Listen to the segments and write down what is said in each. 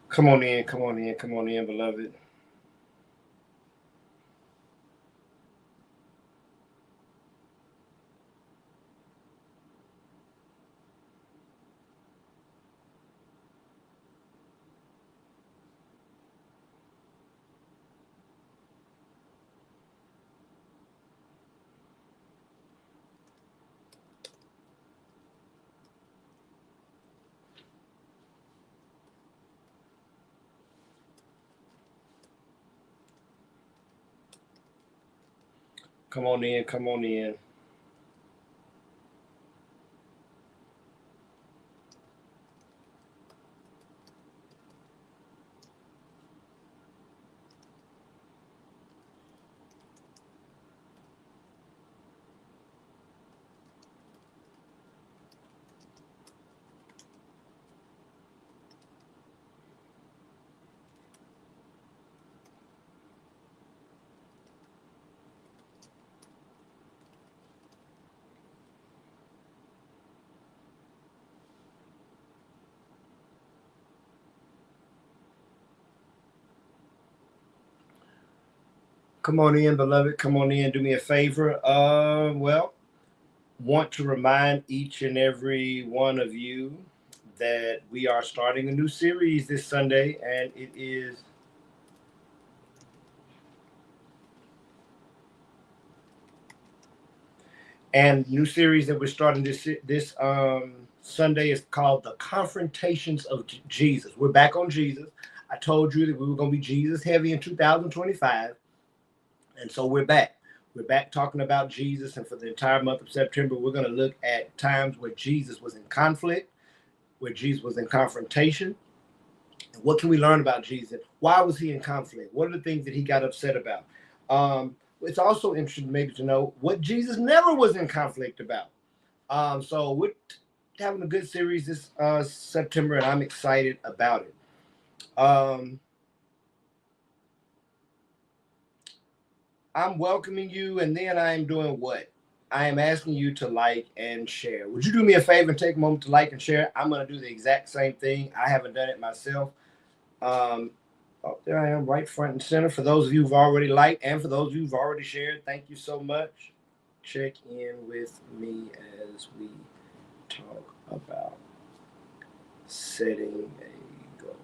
Come on in, come on in, come on in, beloved. Come on in, come on in. Come on in, beloved. Come on in. Do me a favor. Want to remind each and every one of you that we are starting a new series this Sunday, and it is new series that we're starting this Sunday is called the Confrontations of Jesus. We're back on Jesus. I told you that we were going to be Jesus heavy in 2025. And so we're back. We're back talking about Jesus. And for the entire month of September, we're going to look at times where Jesus was in conflict, where Jesus was in confrontation. And what can we learn about Jesus? Why was he in conflict? What are the things that he got upset about? It's also interesting maybe to know what Jesus never was in conflict about. So we're having a good series this September, and I'm excited about it. I'm welcoming you, and then I am doing what? I am asking you to like and share. Would you do me a favor and take a moment to like and share? I'm going to do the exact same thing. I haven't done it myself. Um, there I am, right front and center. For those of you who've already liked and for those of you who've already shared, thank you so much. Check in with me as we talk about setting a goal.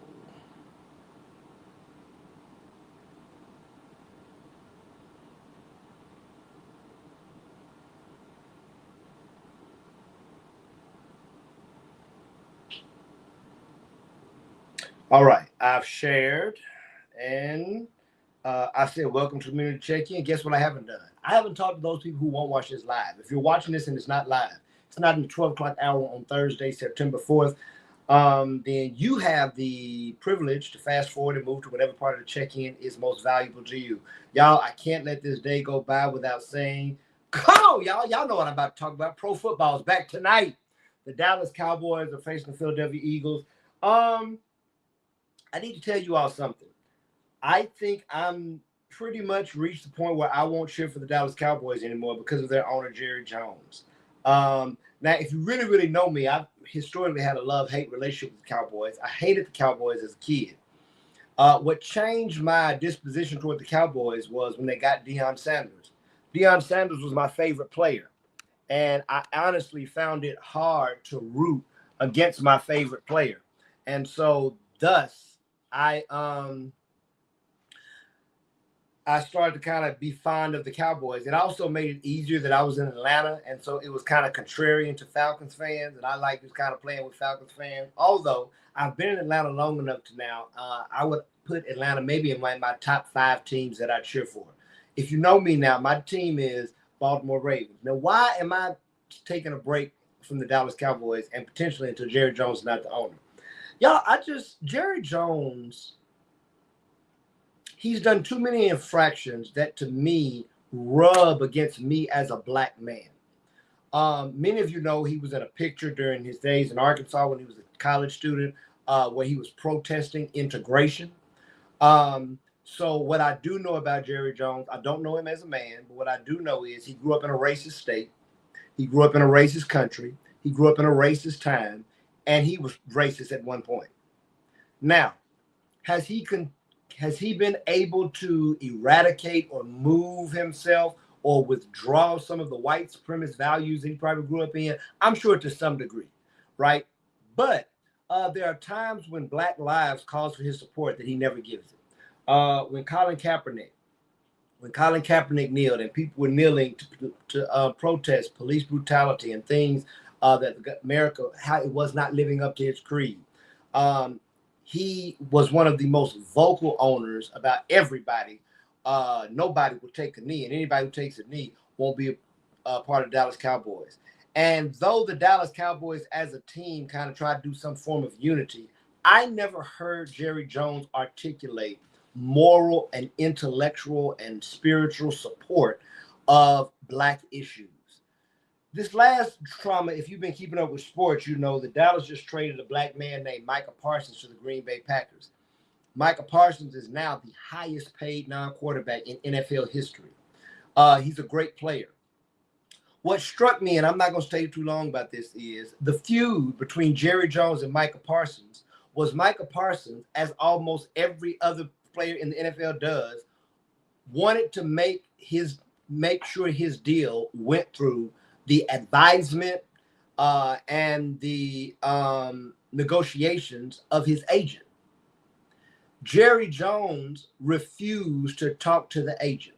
All right, I've shared and I said, welcome to Community Check In. Guess what I haven't done? I haven't talked to those people who won't watch this live. If you're watching this and it's not live, it's not in the 12 o'clock hour on Thursday, September 4th, then you have the privilege to fast forward and move to whatever part of the check in is most valuable to you. Y'all, I can't let this day go by without saying, come on, y'all. Y'all know what I'm about to talk about. Pro football is back tonight. The Dallas Cowboys are facing the Philadelphia Eagles. I need to tell you all something. I think I'm pretty much reached the point where I won't cheer for the Dallas Cowboys anymore because of their owner, Jerry Jones. Now, if you really, really know me, I've historically had a love-hate relationship with the Cowboys. I hated the Cowboys as a kid. What changed my disposition toward the Cowboys was when they got Deion Sanders. Deion Sanders was my favorite player. And I honestly found it hard to root against my favorite player. And so, thus, I started to kind of be fond of the Cowboys. It also made it easier that I was in Atlanta, and so it was kind of contrarian to Falcons fans, and I like just kind of playing with Falcons fans. Although I've been in Atlanta long enough to now, I would put Atlanta maybe in my top five teams that I cheer for. If you know me now, my team is Baltimore Ravens. Now, why am I taking a break from the Dallas Cowboys and potentially until Jerry Jones is not the owner? Y'all, Jerry Jones, he's done too many infractions that to me rub against me as a black man. Many of you know he was in a picture during his days in Arkansas when he was a college student where he was protesting integration. So what I do know about Jerry Jones, I don't know him as a man, but what I do know is he grew up in a racist state. He grew up in a racist country. He grew up in a racist time, and he was racist at one point. Now, Has he has he been able to eradicate or move himself or withdraw some of the white supremacist values that he probably grew up in? I'm sure to some degree, right? But there are times when Black lives calls for his support that he never gives it. When Colin Kaepernick kneeled and people were kneeling to protest police brutality and things that America, how it was not living up to its creed. He was one of the most vocal owners about everybody. Nobody will take a knee, and anybody who takes a knee won't be a part of Dallas Cowboys. And though the Dallas Cowboys as a team kind of tried to do some form of unity, I never heard Jerry Jones articulate moral and intellectual and spiritual support of Black issues. This last trauma, if you've been keeping up with sports, you know that Dallas just traded a Black man named Micah Parsons to the Green Bay Packers. Micah Parsons is now the highest paid non-quarterback in NFL history. He's a great player. What struck me, and I'm not going to stay too long about this, is the feud between Jerry Jones and Micah Parsons was Micah Parsons, as almost every other player in the NFL does, wanted to make sure his deal went through the advisement and the negotiations of his agent. Jerry Jones refused to talk to the agent.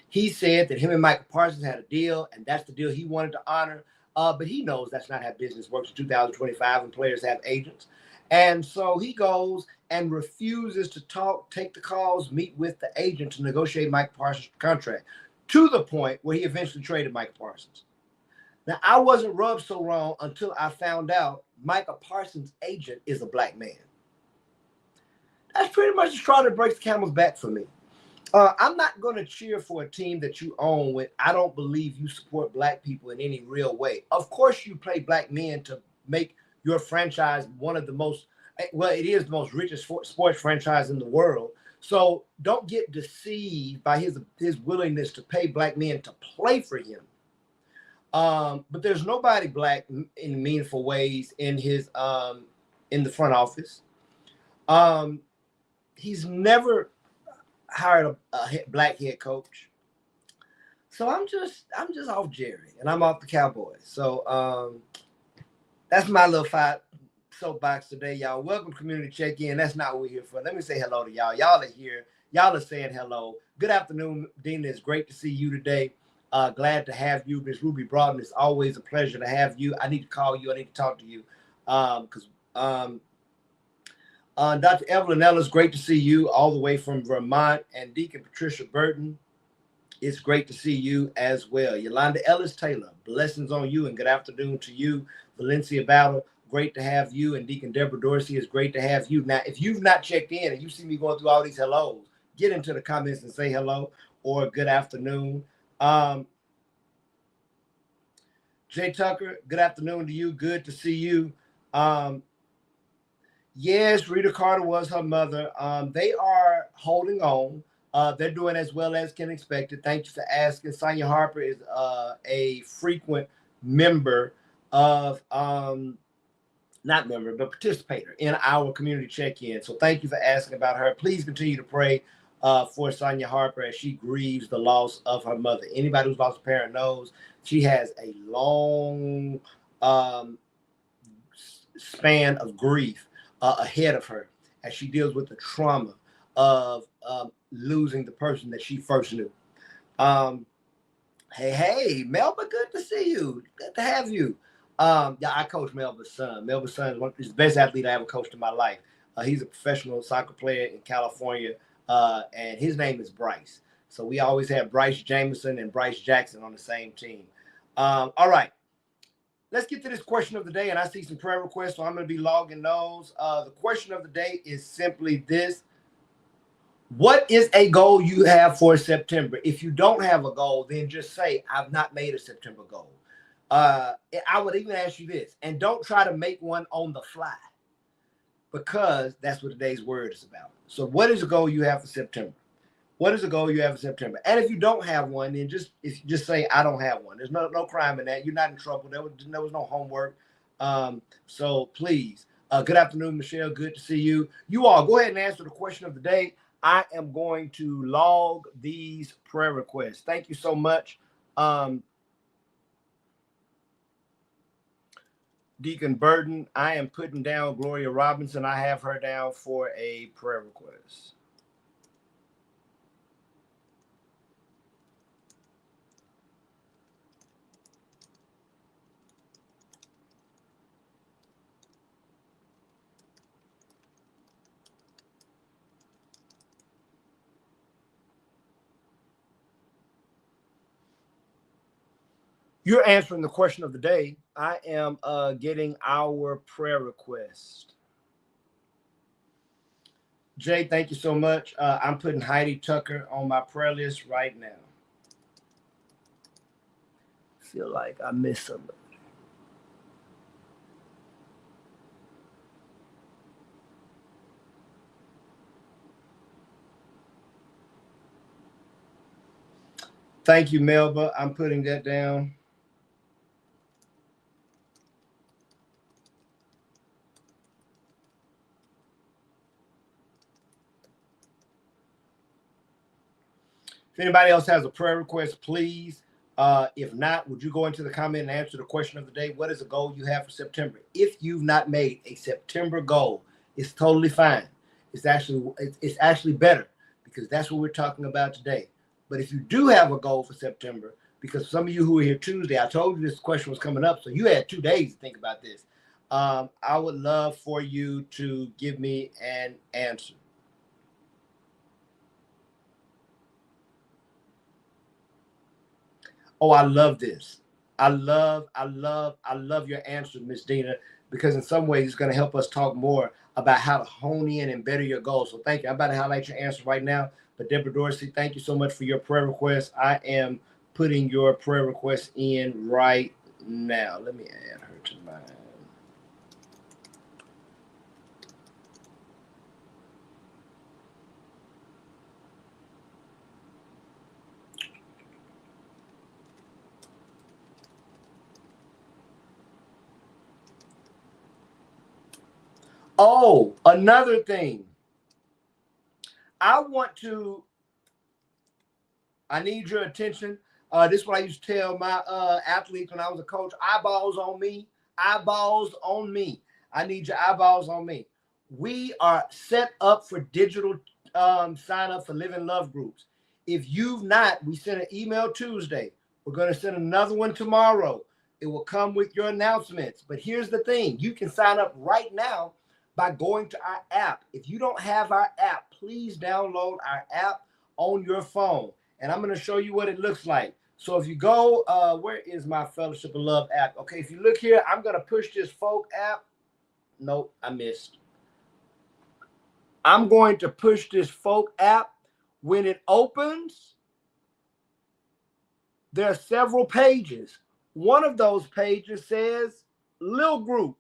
He said that him and Micah Parsons had a deal, and that's the deal he wanted to honor. But he knows that's not how business works in 2025 when players have agents. And so he goes and refuses to talk, take the calls, meet with the agent to negotiate Micah Parsons' contract, to the point where he eventually traded Micah Parsons. Now, I wasn't rubbed so wrong until I found out Micah Parsons' agent is a Black man. That's pretty much the straw that breaks the camel's back for me. I'm not going to cheer for a team that you own when I don't believe you support Black people in any real way. Of course, you play Black men to make your franchise one of the most, well, it is the most richest sports franchise in the world. So don't get deceived by his willingness to pay Black men to play for him. But there's nobody Black in meaningful ways in his in the front office. He's never hired a Black head coach. So I'm just off Jerry, and I'm off the Cowboys. So that's my little soapbox today, y'all. Welcome to Community Check-In. That's not what we're here for. Let me say hello to y'all. Y'all are here. Y'all are saying hello. Good afternoon, Dina. It's great to see you today. Glad to have you, Miss Ruby Broughton. It's always a pleasure to have you. I need to call you. I need to talk to you because Dr. Evelyn Ellis, great to see you all the way from Vermont. And Deacon Patricia Burton, it's great to see you as well. Yolanda Ellis Taylor, blessings on you and good afternoon to you. Valencia Battle, great to have you. And Deacon Deborah Dorsey, it's great to have you. Now, if you've not checked in and you see me going through all these hellos, get into the comments and say hello or good afternoon. Jay Tucker, good afternoon to you. Good to see you. Yes, Rita Carter was her mother. They are holding on. They're doing as well as can expect it. Thank you for asking. Sonia Harper is a frequent member of, not member, but participator in our community check-in. So thank you for asking about her. Please continue to pray for Sonia Harper as she grieves the loss of her mother. Anybody who's lost a parent knows she has a long span of grief ahead of her as she deals with the trauma of losing the person that she first knew. Hey, Melba, good to see you. Good to have you. Yeah, I coach Melba's son. Melba's son is the best athlete I ever coached in my life. He's a professional soccer player in California, and his name is Bryce. So we always have Bryce Jameson and Bryce Jackson on the same team. All right. Let's get to this question of the day, and I see some prayer requests, so I'm going to be logging those. The question of the day is simply this. What is a goal you have for September? If you don't have a goal, then just say, I've not made a September goal. I would even ask you this, and don't try to make one on the fly, because that's what today's word is about. So what is a goal you have for September? What is a goal you have for September? And if you don't have one, then just say, I don't have one. There's no crime in that. You're not in trouble. There was no homework. So please, Good afternoon, Michelle. Good to see you. You all go ahead and answer the question of the day. I am going to log these prayer requests. Thank you so much. Deacon Burton, I am putting down Gloria Robinson. I have her down for a prayer request. You're answering the question of the day. I am getting our prayer request. Jay, thank you so much. I'm putting Heidi Tucker on my prayer list right now. Feel like I missed somebody. Thank you, Melba. I'm putting that down. If anybody else has a prayer request, please. If not, would you go into the comment and answer the question of the day? What is a goal you have for September? If you've not made a September goal, it's totally fine. It's actually better because that's what we're talking about today. But if you do have a goal for September, because some of you who are here Tuesday, I told you this question was coming up, so you had 2 days to think about this. I would love for you to give me an answer. Oh, I love this. I love your answer, Miss Dina, because in some ways it's going to help us talk more about how to hone in and better your goals. So thank you. I'm about to highlight your answer right now. But Deborah Dorsey, thank you so much for your prayer request. I am putting your prayer request in right now. Let me add her to mine. Oh, another thing. I need your attention. This is what I used to tell my athletes when I was a coach. Eyeballs on me. Eyeballs on me. I need your eyeballs on me. We are set up for digital sign up for Living Love groups. If you've not, we sent an email Tuesday. We're going to send another one tomorrow. It will come with your announcements. But here's the thing. You can sign up right now by going to our app. If you don't have our app, please download our app on your phone. And I'm going to show you what it looks like. So if you go, where is my Fellowship of Love app? Okay, if you look here, I'm going to push this Folk app. Nope, I missed. I'm going to push this Folk app. When it opens, there are several pages. One of those pages says Little Group.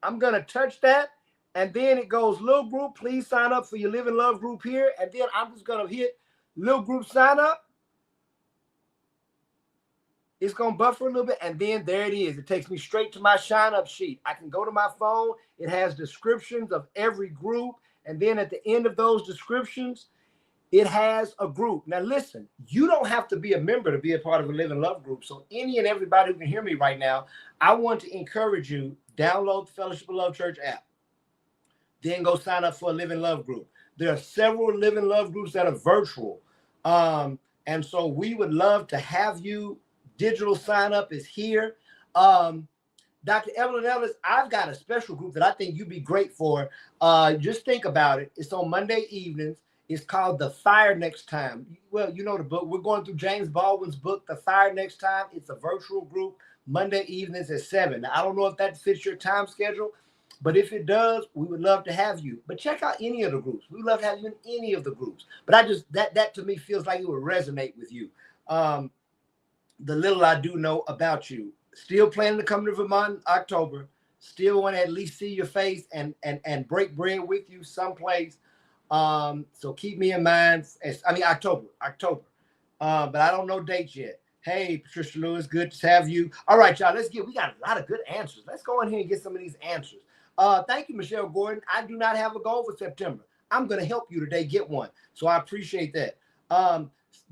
I'm going to touch that. And then it goes, Little Group, please sign up for your Living Love group here. And then I'm just going to hit Little Group sign up. It's going to buffer a little bit. And then there it is. It takes me straight to my sign up sheet. I can go to my phone. It has descriptions of every group. And then at the end of those descriptions, it has a group. Now, listen, you don't have to be a member to be a part of a Living Love group. So any and everybody who can hear me right now, I want to encourage you, download the Fellowship of Love Church app. Then go sign up for a Living Love group. There are several Living Love groups that are virtual. And so we would love to have you. Digital sign up is here. Dr. Evelyn Ellis, I've got a special group that I think you'd be great for. Just think about it. It's on Monday evenings. It's called The Fire Next Time. Well, you know the book. We're going through James Baldwin's book, The Fire Next Time. It's a virtual group, Monday evenings at 7. Now, I don't know if that fits your time schedule, but if it does, we would love to have you. But check out any of the groups. We'd love to have you in any of the groups. But I just, that to me feels like it would resonate with you. The little I do know about you. Still planning to come to Vermont in October. Still want to at least see your face and break bread with you someplace. So keep me in mind. October. But I don't know dates yet. Hey, Patricia Lewis, good to have you. All right, y'all, we got a lot of good answers. Let's go in here and get some of these answers. Thank you, Michelle Gordon. I do not have a goal for September. I'm going to help you today get one. So I appreciate that.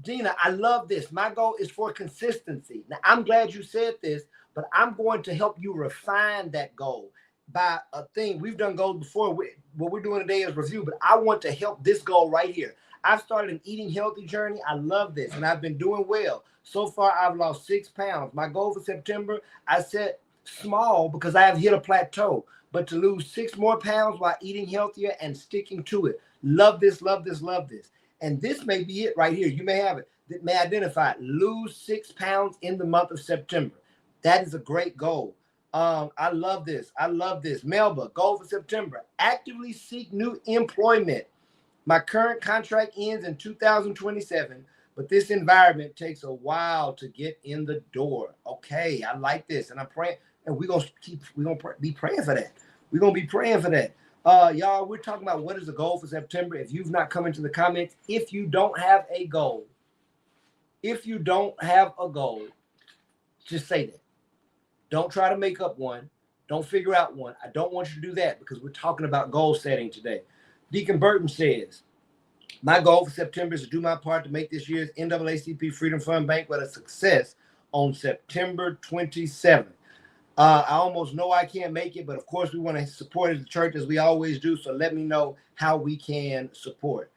Dina, I love this. My goal is for consistency. Now, I'm glad you said this, but I'm going to help you refine that goal by a thing. We've done goals before. What we're doing today is review, but I want to help this goal right here. I've started an eating healthy journey. I love this, and I've been doing well. So far, I've lost 6 pounds. My goal for September, I set small because I have hit a plateau, but to lose 6 more pounds while eating healthier and sticking to it. Love this, love this, love this. And this may be it right here. You may have it. That may identify lose 6 pounds in the month of September. That is a great goal. I love this. I love this. Melba, goal for September. Actively seek new employment. My current contract ends in 2027, but this environment takes a while to get in the door. Okay, I like this, and I'm praying, and we're gonna be praying for that. We're gonna be praying for that. Y'all, we're talking about what is the goal for September. If you've not come into the comments, if you don't have a goal, just say that. Don't try to make up one. Don't figure out one. I don't want you to do that because we're talking about goal setting today. Deacon Burton says, my goal for September is to do my part to make this year's NAACP Freedom Fund Banquet a success on September 27th. I almost know I can't make it, but of course we want to support the church as we always do, so let me know how we can support.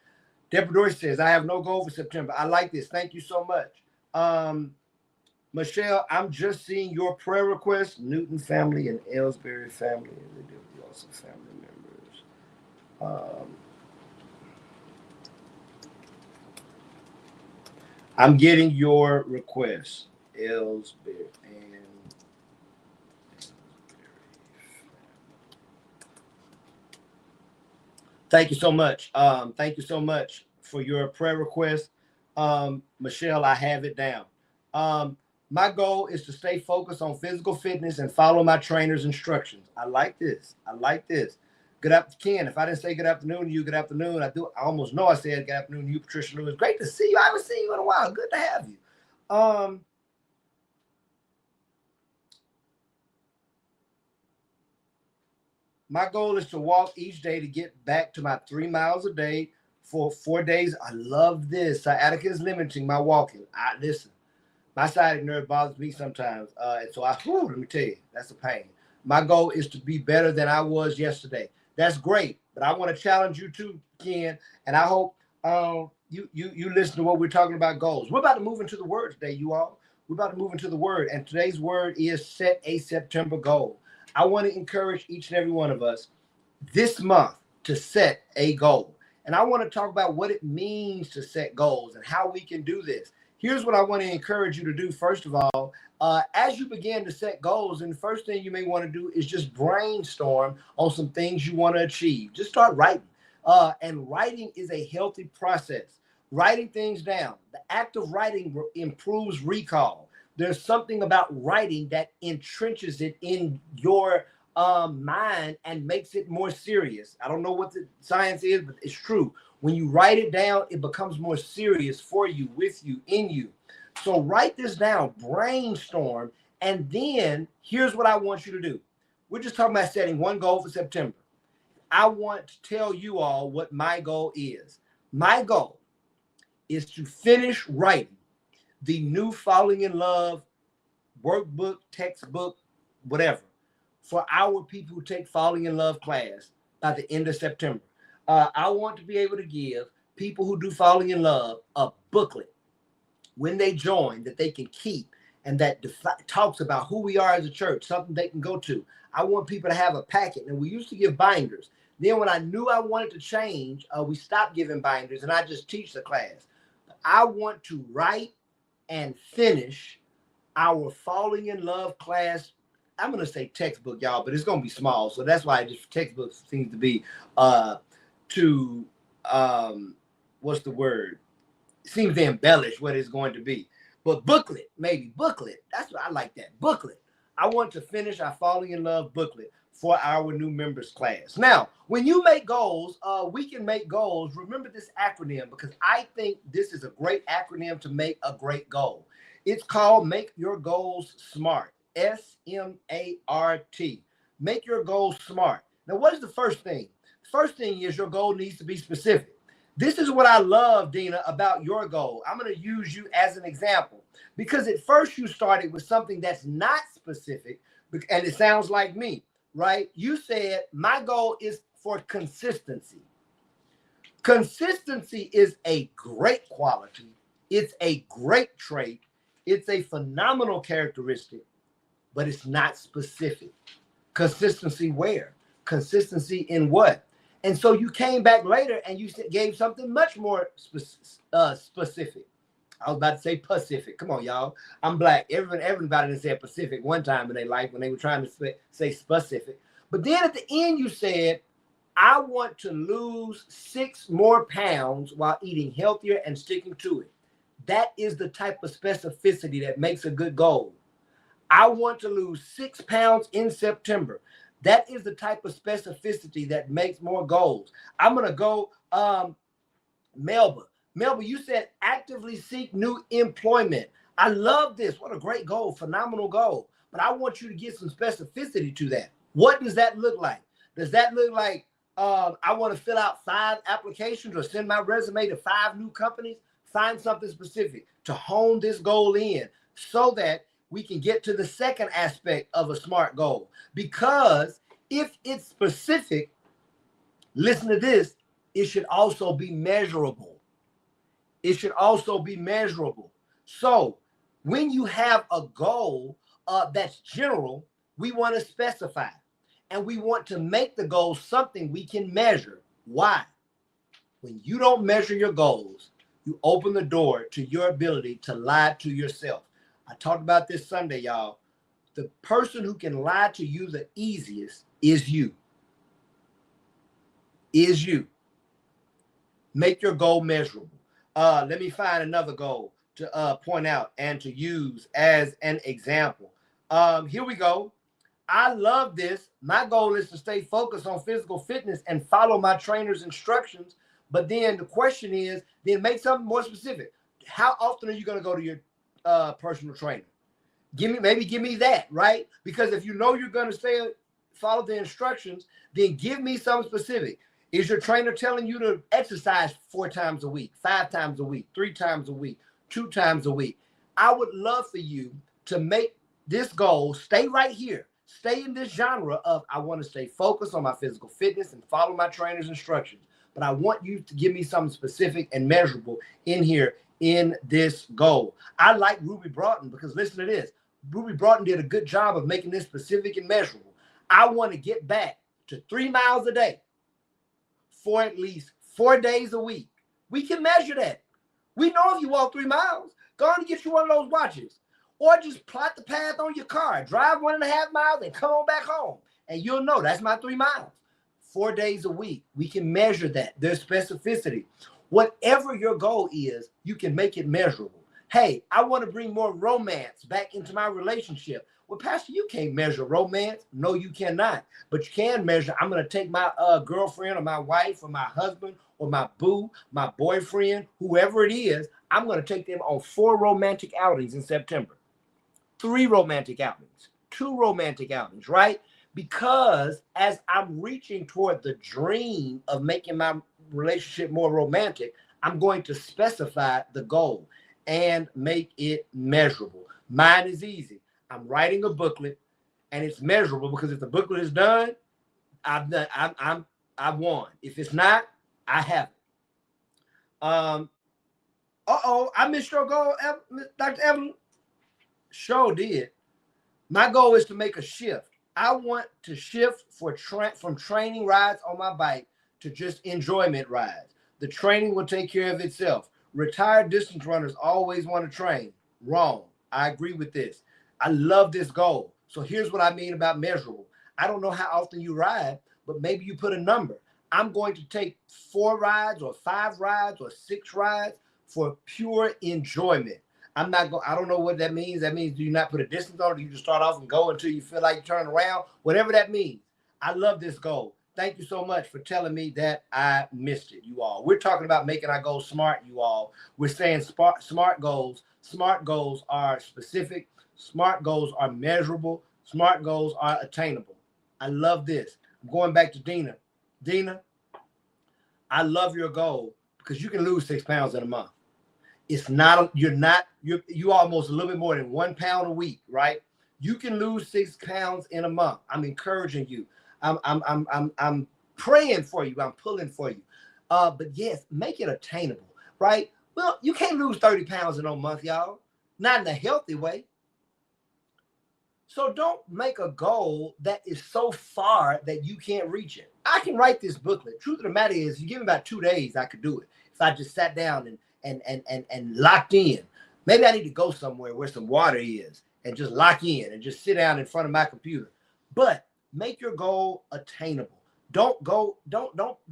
Deborah Dorsey says, I have no goal for September. I like this. Thank you so much. Michelle, I'm just seeing your prayer requests. Newton family and Ellsbury family. They also family members. I'm getting your request. Ellsbury and thank you so much. Thank you so much for your prayer request. Michelle, I have it down. My goal is to stay focused on physical fitness and follow my trainer's instructions. I like this. I like this. Good afternoon, Ken. If I didn't say good afternoon to you, good afternoon. I almost know I said good afternoon to you, Patricia Lewis. Great to see you. I haven't seen you in a while. Good to have you. My goal is to walk each day to get back to my 3 miles a day for 4 days. I love this. Sciatica is limiting my walking. Listen, my sciatic nerve bothers me sometimes. And so let me tell you, that's a pain. My goal is to be better than I was yesterday. That's great, but I want to challenge you too, Ken. And I hope you listen to what we're talking about goals. We're about to move into the word today, you all. We're about to move into the word. And today's word is set a September goal. I want to encourage each and every one of us this month to set a goal. And I want to talk about what it means to set goals and how we can do this. Here's what I want to encourage you to do. First of all, as you begin to set goals, and the first thing you may want to do is just brainstorm on some things you want to achieve. Just start writing. And writing is a healthy process. Writing things down. The act of writing improves recall. There's something about writing that entrenches it in your mind and makes it more serious. I don't know what the science is, but it's true. When you write it down, it becomes more serious for you, with you, in you. So write this down, brainstorm, and then here's what I want you to do. We're just talking about setting one goal for September. I want to tell you all what my goal is. My goal is to finish writing the new Falling in Love workbook, textbook, whatever, for our people who take Falling in Love class by the end of September. I want to be able to give people who do Falling in Love a booklet when they join that they can keep and that talks about who we are as a church, something they can go to. I want people to have a packet. And we used to give binders. Then when I knew I wanted to change, we stopped giving binders and I just teach the class. I want to write and finish our Falling in Love class. I'm going to say textbook, y'all, but it's going to be small. So that's why just textbook seems to be what's the word? It seems to embellish what it's going to be. But booklet, maybe booklet. That's what I like, that booklet. I want to finish our Falling in Love booklet for our new members class. Now, when you make goals, we can make goals. Remember this acronym because I think this is a great acronym to make a great goal. It's called Make Your Goals Smart. SMART. Make your goals smart. Now, what is the first thing? First thing is your goal needs to be specific. This is what I love, Dina, about your goal. I'm going to use you as an example because at first you started with something that's not specific, and it sounds like me, right? You said, my goal is for consistency. Consistency is a great quality. It's a great trait. It's a phenomenal characteristic, but it's not specific. Consistency where? Consistency in what? And so you came back later and you gave something much more specific. I was about to say Pacific. Come on, y'all. I'm black. Everybody said Pacific one time in their life when they were trying to say specific. But then at the end you said, I want to lose 6 more pounds while eating healthier and sticking to it. That is the type of specificity that makes a good goal. I want to lose 6 pounds in September. That is the type of specificity that makes more goals. I'm going to go, Melba. Melba, you said actively seek new employment. I love this. What a great goal. Phenomenal goal. But I want you to get some specificity to that. What does that look like? Does that look like I want to fill out 5 applications or send my resume to 5 new companies? Find something specific to hone this goal in so that we can get to the second aspect of a SMART goal. Because if it's specific, listen to this, it should also be measurable. It should also be measurable. So when you have a goal that's general, we want to specify. And we want to make the goal something we can measure. Why? When you don't measure your goals, you open the door to your ability to lie to yourself. I talked about this Sunday, y'all. The person who can lie to you the easiest is you. Is you. Make your goal measurable. Let me find another goal to point out and to use as an example. Here we go. I love this. My goal is to stay focused on physical fitness and follow my trainer's instructions. But then the question is, then make something more specific. How often are you going to go to your personal trainer? Give me that, right? Because if you know you're going to follow the instructions, then give me something specific. Is your trainer telling you to exercise 4 times a week, 5 times a week, 3 times a week, 2 times a week? I would love for you to make this goal, stay right here. Stay in this genre of I want to stay focused on my physical fitness and follow my trainer's instructions. But I want you to give me something specific and measurable in here in this goal. I like Ruby Broughton because listen to this. Ruby Broughton did a good job of making this specific and measurable. I want to get back to 3 miles a day for at least 4 days a week. We can measure that. We know if you walk 3 miles, go on and get you one of those watches. Or just plot the path on your car. Drive 1.5 miles and come on back home. And you'll know that's my 3 miles. 4 days a week. We can measure that. There's specificity. Whatever your goal is, you can make it measurable. Hey, I want to bring more romance back into my relationship. Well, Pastor, you can't measure romance. No, you cannot. But you can measure, I'm going to take my girlfriend or my wife or my husband or my boo, my boyfriend, whoever it is, I'm going to take them on 4 romantic outings in September. 3 romantic outings, 2 romantic outings, right? Because as I'm reaching toward the dream of making my relationship more romantic, I'm going to specify the goal and make it measurable. Mine is easy. I'm writing a booklet and it's measurable because if the booklet is done, I've done. I've won. If it's not, I haven't. I missed your goal, Dr. Evelyn. Sure did. My goal is to make a shift. I want to shift from training rides on my bike to just enjoyment rides. The training will take care of itself. Retired distance runners always want to train. Wrong. I agree with this. I love this goal. So here's what I mean about measurable. I don't know how often you ride, but maybe you put a number. I'm going to take 4 rides or 5 rides or 6 rides for pure enjoyment. I don't know what that means. That means do you not put a distance on it? Do you just start off and go until you feel like you turn around? Whatever that means. I love this goal. Thank you so much for telling me that I missed it, you all. We're talking about making our goals smart, you all. We're saying smart goals. Smart goals are specific. Smart goals are measurable. Smart goals are attainable. I love this. I'm going back to Dina. Dina, I love your goal because you can lose 6 pounds in a month. It's not, you almost a little bit more than 1 pound a week, right? You can lose 6 pounds in a month. I'm encouraging you. I'm praying for you. I'm pulling for you. But yes, make it attainable, right? Well, you can't lose 30 pounds in a month, y'all. Not in a healthy way. So don't make a goal that is so far that you can't reach it. I can write this booklet. Truth of the matter is, you give me about 2 days, I could do it. If I just sat down and locked in. Maybe I need to go somewhere where some water is and just lock in and just sit down in front of my computer. But make your goal attainable. Don't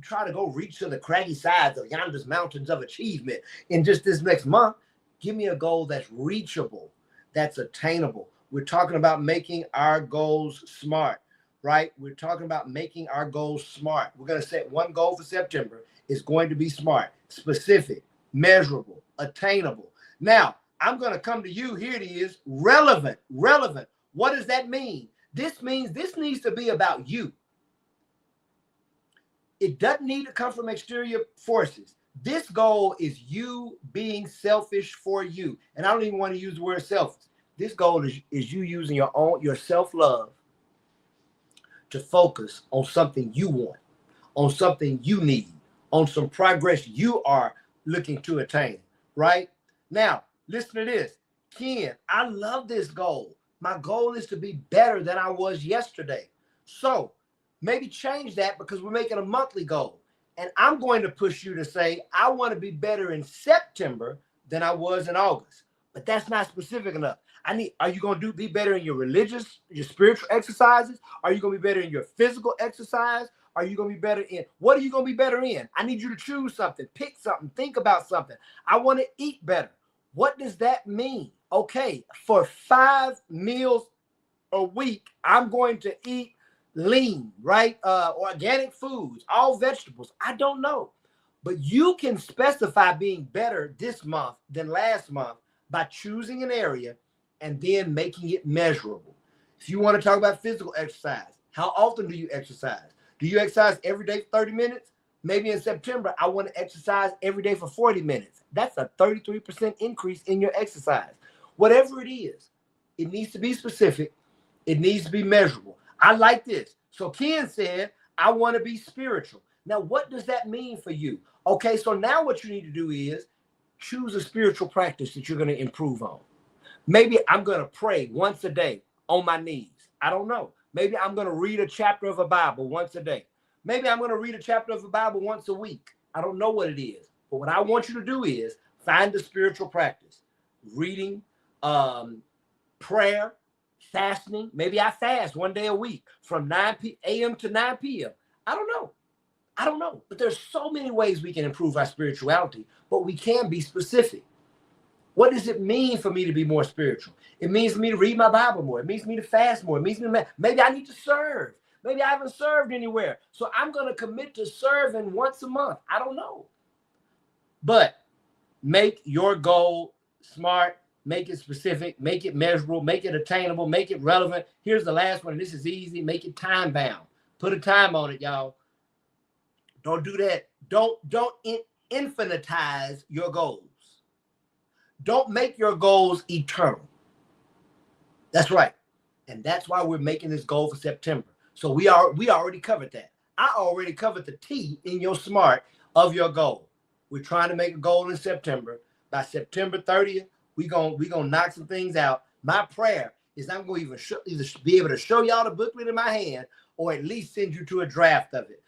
try to go reach to the craggy sides of yonder's mountains of achievement in just this next month. Give me a goal that's reachable, that's attainable. We're talking about making our goals smart, right? We're talking about making our goals smart. We're going to set one goal for September. It's going to be smart, specific, measurable, attainable. Now, I'm going to come to you. Here it is. Relevant. Relevant. What does that mean? This means this needs to be about you. It doesn't need to come from exterior forces. This goal is you being selfish for you. And I don't even want to use the word selfish. This goal is you using your self-love to focus on something you want, on something you need, on some progress you are looking to attain, right? Now, listen to this. Ken, I love this goal. My goal is to be better than I was yesterday. So maybe change that because we're making a monthly goal. And I'm going to push you to say, I want to be better in September than I was in August. But that's not specific enough. Are you going to be better in your spiritual exercises? Are you going to be better in your physical exercise? Are you going to be better in, what are you going to be better in? I need you to choose something, pick something, think about something. I want to eat better. What does that mean? Okay, for 5 meals a week, I'm going to eat lean, right? Organic foods, all vegetables. I don't know. But you can specify being better this month than last month by choosing an area and then making it measurable. If you want to talk about physical exercise, how often do you exercise? Do you exercise every day for 30 minutes? Maybe in September, I want to exercise every day for 40 minutes. That's a 33% increase in your exercise. Whatever it is, it needs to be specific. It needs to be measurable. I like this. So Ken said, I want to be spiritual. Now, what does that mean for you? Okay, so now what you need to do is choose a spiritual practice that you're going to improve on. Maybe I'm going to pray once a day on my knees. I don't know. Maybe I'm going to read a chapter of a Bible once a day. Maybe I'm going to read a chapter of the Bible once a week. I don't know what it is. But what I want you to do is find a spiritual practice. Reading, prayer, fasting. Maybe I fast one day a week from 9 a.m. to 9 p.m. I don't know. But there's so many ways we can improve our spirituality, but we can be specific. What does it mean for me to be more spiritual? It means for me to read my Bible more. It means for me to fast more. It means maybe I need to serve. Maybe I haven't served anywhere. So I'm going to commit to serving once a month. I don't know. But make your goal smart. Make it specific. Make it measurable. Make it attainable. Make it relevant. Here's the last one. This is easy. Make it time bound. Put a time on it, y'all. Don't do that. Don't infinitize your goals. Don't make your goals eternal. That's right. And that's why we're making this goal for September. So we already covered that. I already covered the T in your SMART of your goal. We're trying to make a goal in September. By September 30th, we're gonna knock some things out. My prayer is I'm going to either be able to show y'all the booklet in my hand or at least send you to a draft of it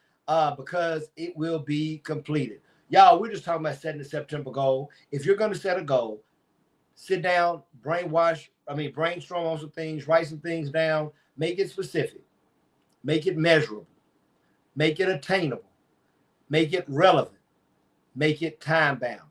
because it will be completed. Y'all, we're just talking about setting the September goal. If you're going to set a goal, sit down, brainstorm on some things, write some things down, make it specific, make it measurable, make it attainable, make it relevant, make it time bound.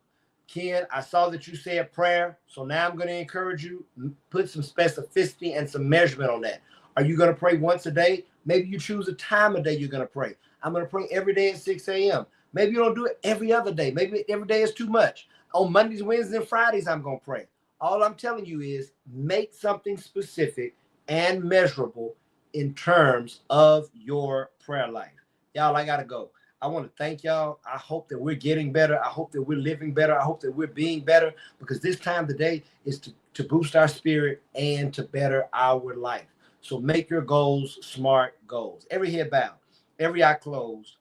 Ken, I saw that you said prayer, so now I'm going to encourage you, put some specificity and some measurement on that. Are you going to pray once a day? Maybe you choose a time of day you're going to pray. I'm going to pray every day at 6 a.m. Maybe you don't do it every other day. Maybe every day is too much. On Mondays, Wednesdays, and Fridays, I'm going to pray. All I'm telling you is make something specific and measurable in terms of your prayer life. Y'all, I got to go. I want to thank y'all. I hope that we're getting better. I hope that we're living better. I hope that we're being better, because this time today is to boost our spirit and to better our life. So make your goals smart goals. Every head bowed, every eye closed,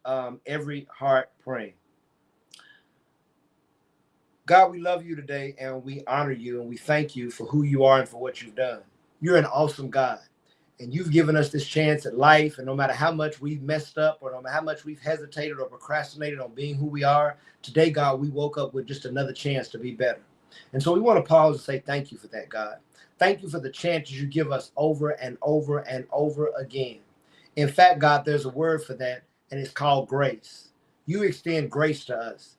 every heart praying. God, we love you today, and we honor you, and we thank you for who you are and for what you've done. You're an awesome God, and you've given us this chance at life. And no matter how much we've messed up, or no matter how much we've hesitated or procrastinated on being who we are, today, God, we woke up with just another chance to be better. And so we want to pause and say thank you for that, God. Thank you for the chances you give us over and over and over again. In fact, God, there's a word for that, and it's called grace. You extend grace to us.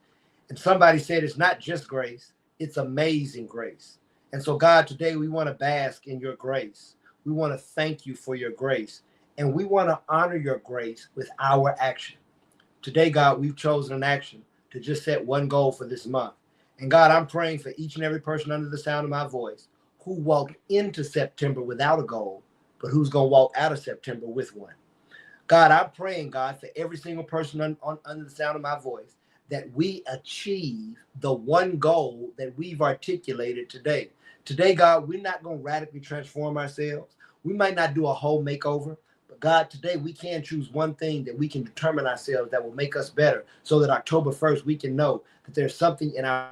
And somebody said it's not just grace, it's amazing grace. And so, God, today we want to bask in your grace. We want to thank you for your grace. And we want to honor your grace with our action. Today, God, we've chosen an action to just set one goal for this month. And God, I'm praying for each and every person under the sound of my voice who walked into September without a goal, but who's going to walk out of September with one. God, I'm praying, God, for every single person under the sound of my voice, that we achieve the one goal that we've articulated today. Today, God, we're not going to radically transform ourselves. We might not do a whole makeover, but God, today we can choose one thing that we can determine ourselves that will make us better, so that October 1st, we can know that there's something in our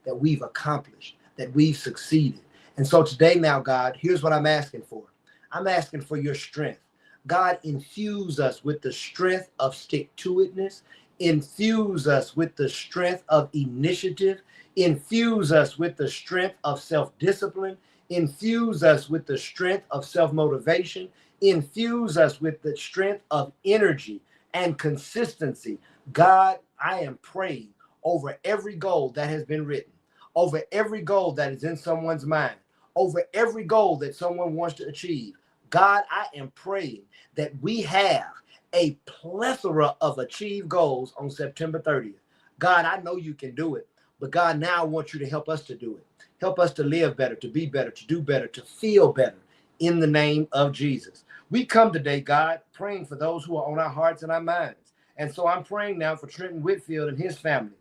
that we've accomplished, that we've succeeded. And so today now, God, here's what I'm asking for. I'm asking for your strength. God, infuse us with the strength of stick-to-itness. Infuse us with the strength of initiative. Infuse us with the strength of self-discipline. Infuse us with the strength of self-motivation. Infuse us with the strength of energy and consistency. God, I am praying over every goal that has been written, over every goal that is in someone's mind, over every goal that someone wants to achieve. God, I am praying that we have a plethora of achieved goals on September 30th. God, I know you can do it, but God, now I want you to help us to do it. Help us to live better, to be better, to do better, to feel better, in the name of Jesus. We come today, God, praying for those who are on our hearts and our minds. And so I'm praying now for Trenton Whitfield and his family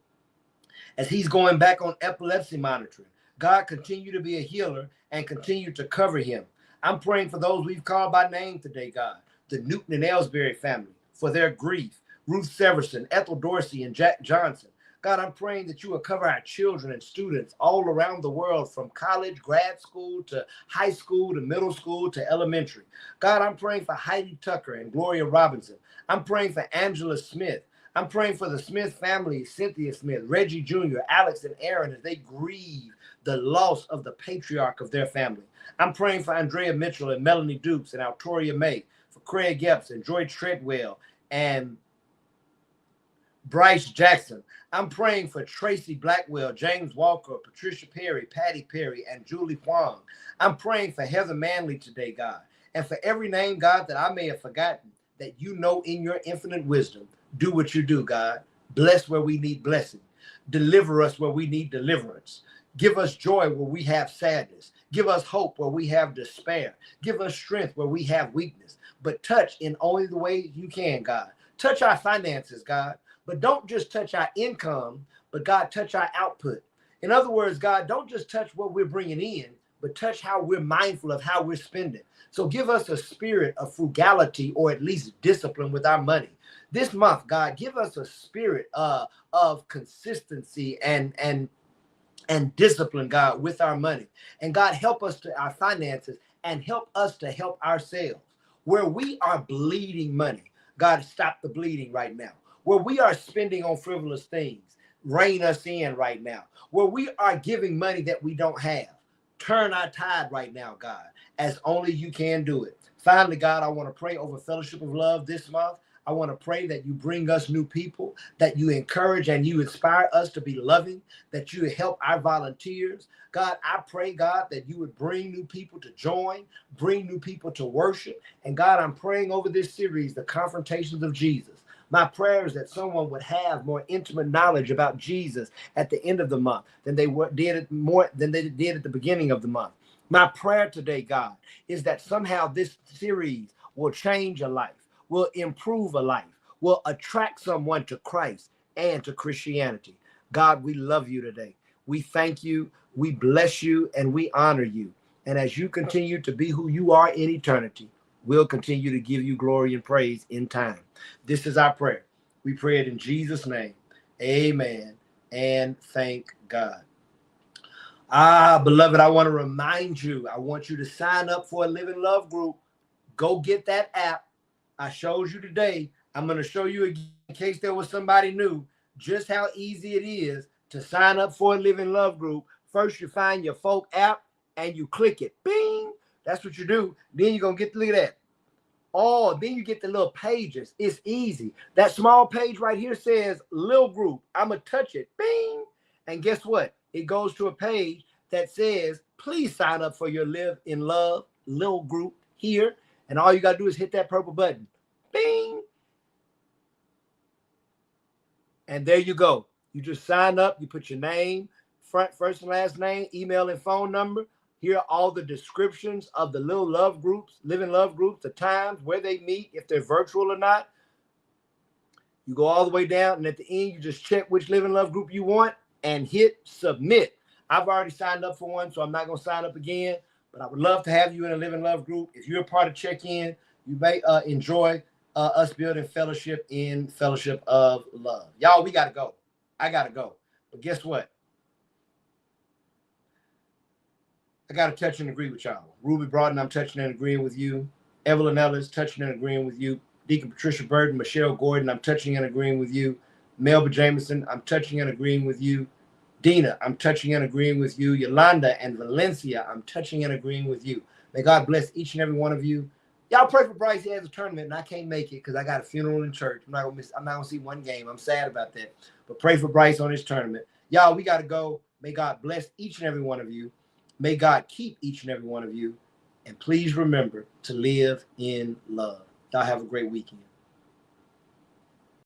as he's going back on epilepsy monitoring. God, continue to be a healer and continue to cover him. I'm praying for those we've called by name today, God, the Newton and Ellsbury family, for their grief, Ruth Severson, Ethel Dorsey, and Jack Johnson. God, I'm praying that you will cover our children and students all around the world, from college, grad school, to high school, to middle school, to elementary. God, I'm praying for Heidi Tucker and Gloria Robinson. I'm praying for Angela Smith. I'm praying for the Smith family, Cynthia Smith, Reggie Jr., Alex, and Aaron, as they grieve the loss of the patriarch of their family. I'm praying for Andrea Mitchell and Melanie Dukes and Altoria May, for Craig Epps and George Treadwell and Bryce Jackson. I'm praying for Tracy Blackwell, James Walker, Patricia Perry, Patty Perry, and Julie Huang. I'm praying for Heather Manley today, God, and for every name, God, that I may have forgotten, that you know in your infinite wisdom. Do what you do, God. Bless where we need blessing. Deliver us where we need deliverance. Give us joy where we have sadness. Give us hope where we have despair. Give us strength where we have weakness. But touch in only the way you can, God. Touch our finances, God. But don't just touch our income, but God, touch our output. In other words, God, don't just touch what we're bringing in, but touch how we're mindful of how we're spending. So give us a spirit of frugality, or at least discipline with our money. This month, God, give us a spirit of consistency and discipline, God, with our money. And God, help us to our finances, and help us to help ourselves. Where we are bleeding money, God, stop the bleeding right now. Where we are spending on frivolous things, rein us in right now. Where we are giving money that we don't have, turn our tide right now, God, as only you can do it. Finally, God, I want to pray over Fellowship of Love this month. I want to pray that you bring us new people, that you encourage and you inspire us to be loving, that you help our volunteers. God, I pray, God, that you would bring new people to join, bring new people to worship. And God, I'm praying over this series, The Confrontations of Jesus. My prayer is that someone would have more intimate knowledge about Jesus at the end of the month than they did at the beginning of the month. My prayer today, God, is that somehow this series will change a life, will improve a life, will attract someone to Christ and to Christianity. God, we love you today. We thank you, we bless you, and we honor you. And as you continue to be who you are in eternity, we'll continue to give you glory and praise in time. This is our prayer. We pray it in Jesus' name. Amen. And thank God. Beloved, I want to remind you, I want you to sign up for a Live in Love group. Go get that app. I showed you today. I'm going to show you again, in case there was somebody new, just how easy it is to sign up for a Live in Love group. First, you find your folk app and you click it. Bing! That's what you do. Then you're going to get to look at that. Oh, then you get the little pages. It's easy. That small page right here says Lil Group. I'm going to touch it. Bing! And guess what? It goes to a page that says, please sign up for your Live in Love Lil Group here. And all you got to do is hit that purple button. Bing! And there you go. You just sign up. You put your name, first and last name, email and phone number. Here are all the descriptions of the little love groups, Live in Love groups, the times, where they meet, if they're virtual or not. You go all the way down, and at the end, you just check which Live in Love group you want and hit submit. I've already signed up for one, so I'm not going to sign up again. But I would love to have you in a Live in Love group. If you're a part of Check-In, you may enjoy us building fellowship in Fellowship of Love. Y'all, we got to go. I got to go. But guess what? I got to touch and agree with y'all. Ruby Broughton, I'm touching and agreeing with you. Evelyn Ellis, touching and agreeing with you. Deacon Patricia Burton, Michelle Gordon, I'm touching and agreeing with you. Melba Jameson, I'm touching and agreeing with you. Dina, I'm touching and agreeing with you. Yolanda and Valencia, I'm touching and agreeing with you. May God bless each and every one of you. Y'all pray for Bryce. He has a tournament, and I can't make it because I got a funeral in church. I'm not gonna see one game. I'm sad about that. But pray for Bryce on his tournament. Y'all, we got to go. May God bless each and every one of you. May God keep each and every one of you. And please remember to live in love. Y'all have a great weekend.